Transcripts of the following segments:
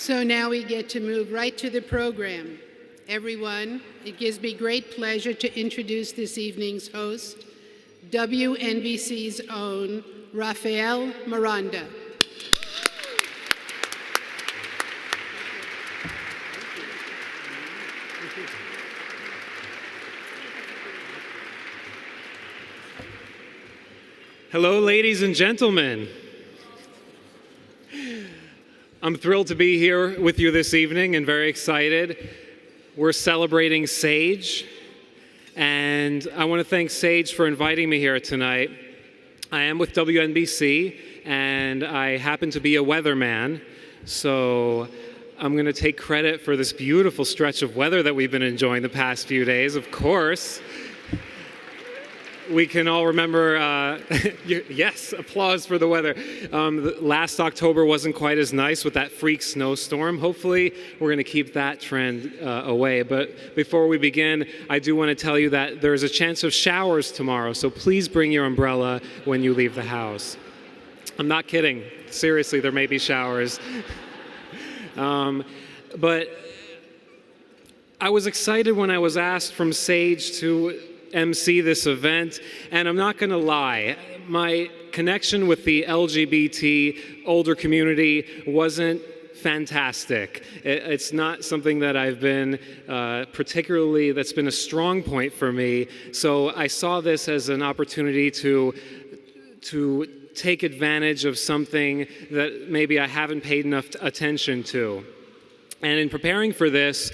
So now we get to move right to the program. Everyone, it gives me great pleasure to introduce this evening's host, WNBC's own Raphael Miranda. Hello, ladies and gentlemen. I'm thrilled to be here with you this evening and very excited. We're celebrating Sage, and I want to thank Sage for inviting me here tonight. I am with WNBC, and I happen to be a weatherman, so I'm going to take credit for this beautiful stretch of weather that we've been enjoying the past few days, of course. We can all remember, yes, applause for the weather. Last October wasn't quite as nice with that freak snowstorm. Hopefully, we're going to keep that trend away. But before we begin, I do want to tell you that there's a chance of showers tomorrow, so please bring your umbrella when you leave the house. I'm not kidding. Seriously, there may be showers. But I was excited when I was asked from Sage to MC this event, and I'm not going to lie, my connection with the LGBT older community wasn't fantastic. It's not something that I've been that's been a strong point for me, so I saw this as an opportunity to take advantage of something that maybe I haven't paid enough attention to. And in preparing for this,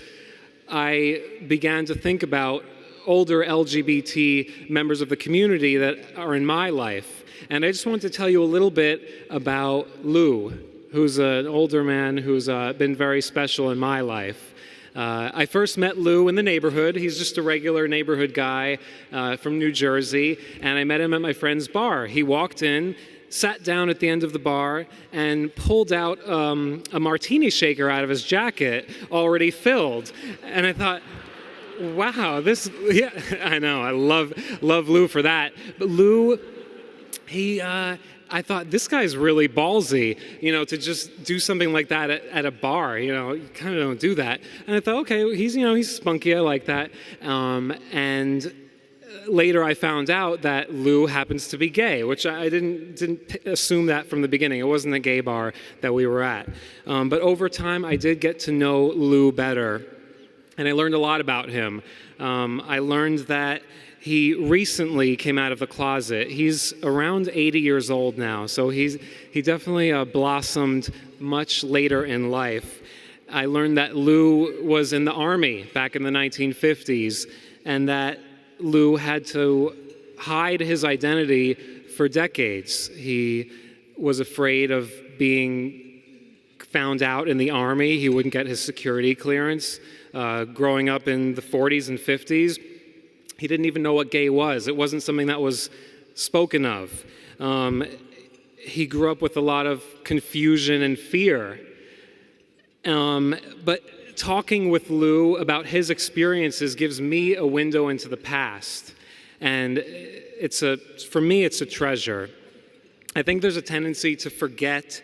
I began to think about older LGBT members of the community that are in my life. And I just wanted to tell you a little bit about Lou, who's an older man who's been very special in my life. I first met Lou in the neighborhood. He's just a regular neighborhood guy from New Jersey, and I met him at my friend's bar. He walked in, sat down at the end of the bar, and pulled out a martini shaker out of his jacket, already filled. And I thought, wow, yeah, I know, I love Lou for that. But Lou, I thought, this guy's really ballsy, to just do something like that at a bar, you kind of don't do that. And I thought, okay, he's spunky, I like that. And later I found out that Lou happens to be gay, which I didn't assume that from the beginning. It wasn't a gay bar that we were at. But over time, I did get to know Lou better. And I learned a lot about him. I learned that he recently came out of the closet. He's around 80 years old now, so he definitely blossomed much later in life. I learned that Lou was in the Army back in the 1950s, and that Lou had to hide his identity for decades. He was afraid of being found out in the Army. He wouldn't get his security clearance. Growing up in the 40s and 50s, he didn't even know what gay was. It wasn't something that was spoken of. He grew up with a lot of confusion and fear. But talking with Lou about his experiences gives me a window into the past. And for me, it's a treasure. I think there's a tendency to forget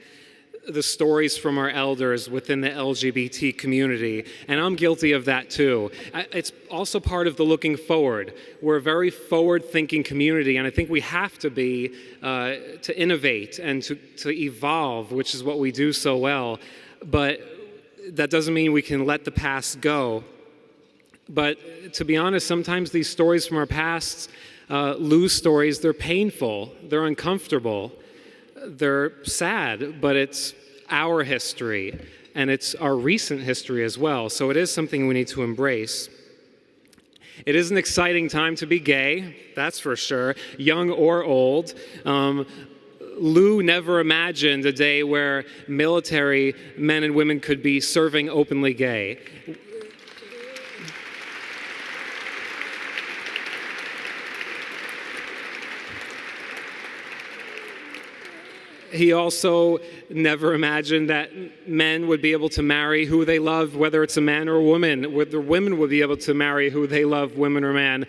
the stories from our elders within the LGBT community, and I'm guilty of that too. It's also part of the looking forward. We're a very forward-thinking community, and I think we have to be to innovate and to evolve, which is what we do so well. But that doesn't mean we can let the past go. But to be honest, sometimes these stories from our past, Lou's stories, they're painful, they're uncomfortable. They're sad, but it's our history, and it's our recent history as well, so it is something we need to embrace. It is an exciting time to be gay, that's for sure, young or old. Lou never imagined a day where military men and women could be serving openly gay. He also never imagined that men would be able to marry who they love, whether it's a man or a woman, whether women would be able to marry who they love, women or man.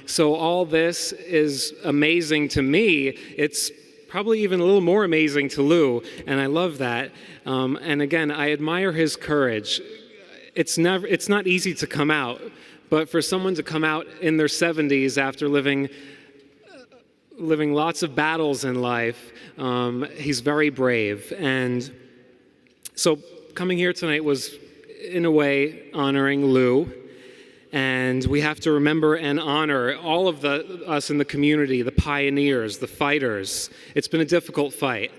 So all this is amazing to me. It's probably even a little more amazing to Lou, and I love that. And again, I admire his courage. It's not easy to come out, but for someone to come out in their 70s after living lots of battles in life, he's very brave. And so coming here tonight was, in a way, honoring Lou. And we have to remember and honor all of us in the community, the pioneers, the fighters. It's been a difficult fight.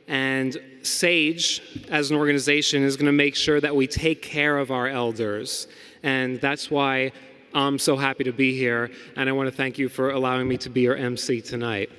And SAGE, as an organization, is going to make sure that we take care of our elders. And that's why I'm so happy to be here. And I want to thank you for allowing me to be your MC tonight.